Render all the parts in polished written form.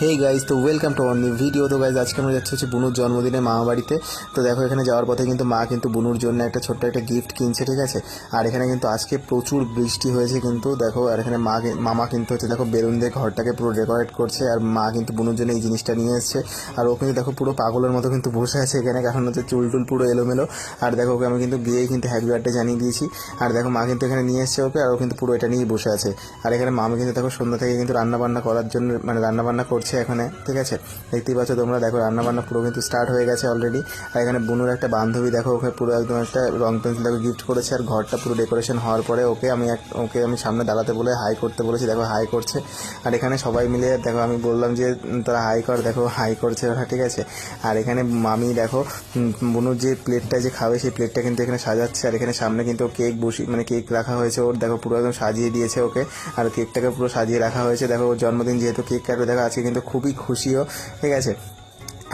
Hey guys, তো welcome to our new video. তো guys আজকে আমরা যাচ্ছি বুনুর জন্মদিনে মামা বাড়িতে। তো দেখো এখানে যাওয়ার পথে কিন্তু মা কিন্তু বুনুর জন্য একটা ছোট্ট একটা গিফট কিনছে, ঠিক আছে। আর এখানে কিন্তু আজকে প্রচুর বৃষ্টি হয়েছে কিন্তু দেখো। আর এখানে মামা কিন্তু হচ্ছে দেখো বেলুন দিয়ে ঘরটাকে পুরো ডেকোরেট করছে। আর মা কিন্তু বুনুর জন্য এই জিনিসটা নিয়ে এসছে। আর ও কিন্তু দেখো পুরো পাগলের মতো কিন্তু বসে আছে এখানে, কারণ হচ্ছে চুল টুল পুরো এলোমেলো। আর দেখো ওকে আমি কিন্তু গিয়েই কিন্তু হ্যাপি বার্থডে জানিয়ে দিয়েছি। আর দেখো মা কিন্তু এখানে নিয়ে এসছে ওকে, আর ও কিন্তু পুরো এটা নিয়েই বসে আছে। আর এখানে মামি কিন্তু দেখো সন্ধ্যা থেকে কিন্তু রান্নাবান্না করার জন্য মানে রান্নাবান্না করছে এখানে, ঠিক আছে। দেখতেই পাচ্ছ তোমরা, দেখো রান্নাবান্না পুরো কিন্তু স্টার্ট হয়ে গেছে অলরেডি। আর এখানে বুনুর একটা বান্ধবী দেখো ওকে পুরো একদম একটা রং পেন্সিল দেখো গিফট করেছে। আর ঘরটা পুরো ডেকোরেশন হওয়ার পরে ওকে আমি সামনে দাঁড়াতে বলে হাই করতে বলেছি, দেখো হাই করছে। আর এখানে সবাই মিলে দেখো আমি বললাম যে তোরা হাই কর, দেখো হাই করছে ওরা, ঠিক আছে। আর এখানে মামি দেখো বুনুর যে প্লেটটা যে খাবে সেই প্লেটটা কিন্তু এখানে সাজাচ্ছে। আর এখানে সামনে কিন্তু কেক কেক রাখা হয়েছে ওর, দেখো পুরো একদম সাজিয়ে দিয়েছে ওকে। আর কেকটাকে পুরো সাজিয়ে রাখা হয়েছে। দেখো ওর জন্মদিন যেহেতু কেক কাটবে, দেখো আজকে কিন্তু খুবই খুশিও, ঠিক আছে।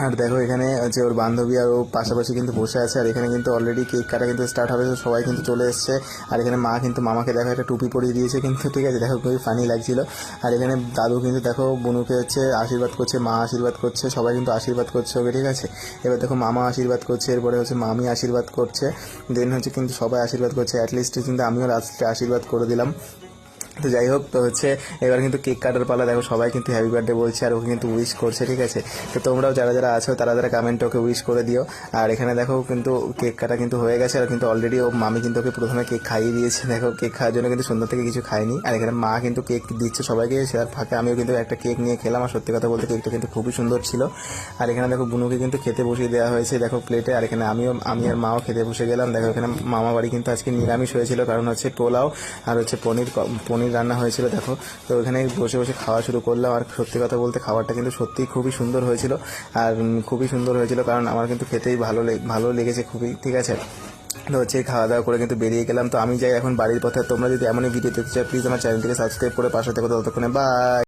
আর দেখো এখানে হচ্ছে ওর বান্ধবী আর ও পাশাপাশি কিন্তু বসে আছে। আর এখানে কিন্তু অলরেডি কেক কাটা কিন্তু স্টার্ট হবে, তো সবাই কিন্তু চলে এসছে। আর এখানে মা কিন্তু মামাকে দেখো একটা টুপি পরিয়ে দিয়েছে কিন্তু, ঠিক আছে। দেখো খুবই ফানি লাগছিল। আর এখানে দাদু কিন্তু দেখো বুনুকে হচ্ছে আশীর্বাদ করছে, মা আশীর্বাদ করছে, সবাই কিন্তু আশীর্বাদ করছে ওকে, ঠিক আছে। এবার দেখো মামা আশীর্বাদ করছে, এরপরে হচ্ছে মামি আশীর্বাদ করছে, দেন হচ্ছে কিন্তু সবাই আশীর্বাদ করছে। অ্যাটলিস্ট কিন্তু আমিও লাস্টে আশীর্বাদ করে দিলাম। তো যাই হোক, তো হচ্ছে এবার কিন্তু কেক কাটার পালা। দেখো সবাই কিন্তু হ্যাপি বার্থডে বলছে আর ওকে কিন্তু উইশ করছে, ঠিক আছে। তো তোমরাও যারা যারা আছো তারা কমেন্টে ওকে উইশ করে দিও। আর এখানে দেখো কিন্তু কেক কাটা কিন্তু হয়ে গেছে। আর কিন্তু অলরেডি ও মামি কিন্তু ওকে প্রথমে কেক খাইয়ে দিয়েছে। দেখো কেক খাওয়ার জন্য কিন্তু সন্ধ্যা থেকে কিছু খায়নি। আর এখানে মা কিন্তু কেক দিচ্ছে সবাইকে, সেটার ফাঁকে আমিও কিন্তু একটা কেক নিয়ে খেলাম। আর সত্যি কথা বলতে কেকটা কিন্তু খুবই সুন্দর ছিল। আর এখানে দেখো বুনুকে কিন্তু খেতে বসিয়ে দেওয়া হয়েছে দেখো প্লেটে। আর এখানে আমি আর মাও খেতে বসে গেলাম। দেখো এখানে মামা বাড়ি কিন্তু আজকে নিরামিষ হয়েছিল, কারণ হচ্ছে পোলাও আর হচ্ছে পনির রান্না হয়েছিল দেখো। তো ওখানে বসে বসে খাওয়া শুরু করলাম। আর সত্যি কথা বলতে খাবারটা কিন্তু সত্যিই খুবই সুন্দর হয়েছিল। আর খুবই সুন্দর হয়েছিল, কারণ আমার কিন্তু খেতেই ভালো লেগেছে খুবই, ঠিক আছে। তো হচ্ছে খাওয়া দাওয়া করে কিন্তু বেরিয়ে গেলাম। তো আমি যাই এখন বাড়ির পথে। তোমরা যদি এমনই ভিডিও দেখতে চাও প্লিজ আমার চ্যানেলটিকে সাবস্ক্রাইব করে পাশে থেকো। ততক্ষণে বাই।